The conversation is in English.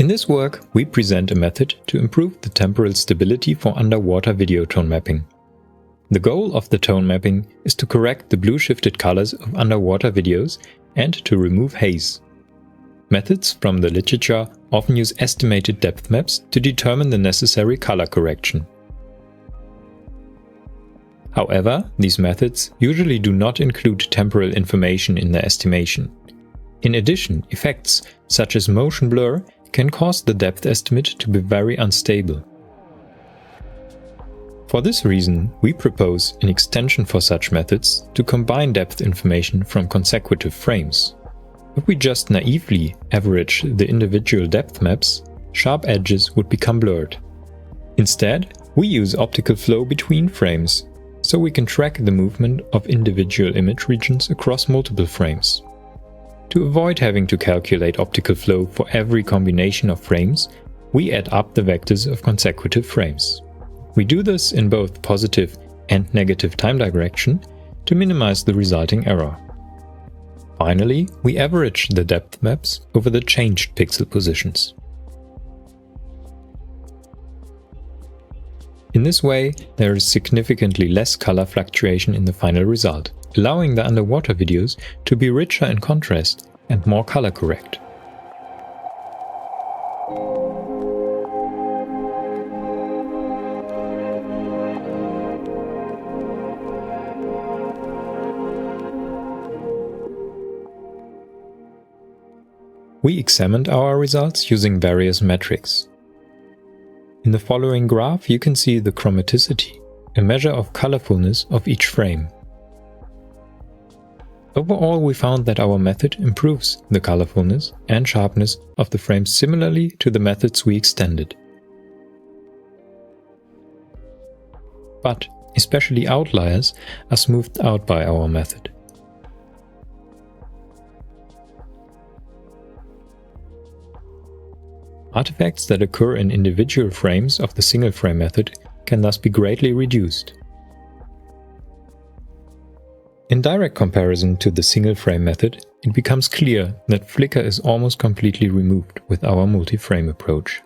In this work, we present a method to improve the temporal stability for underwater video tone mapping. The goal of the tone mapping is to correct the blue-shifted colors of underwater videos and to remove haze. Methods from the literature often use estimated depth maps to determine the necessary color correction. However, these methods usually do not include temporal information in their estimation. In addition, effects such as motion blur can cause the depth estimate to be very unstable. For this reason, we propose an extension for such methods to combine depth information from consecutive frames. If we just naively average the individual depth maps, sharp edges would become blurred. Instead, we use optical flow between frames, so we can track the movement of individual image regions across multiple frames. To avoid having to calculate optical flow for every combination of frames, we add up the vectors of consecutive frames. We do this in both positive and negative time direction to minimize the resulting error. Finally, we average the depth maps over the changed pixel positions. In this way, there is significantly less color fluctuation in the final result, allowing the underwater videos to be richer in contrast and more color correct. We examined our results using various metrics. In the following graph you can see the chromaticity, a measure of colorfulness of each frame. Overall, we found that our method improves the colorfulness and sharpness of the frames similarly to the methods we extended. But especially outliers are smoothed out by our method. Artifacts that occur in individual frames of the single frame method can thus be greatly reduced. In direct comparison to the single frame method, it becomes clear that flicker is almost completely removed with our multi-frame approach.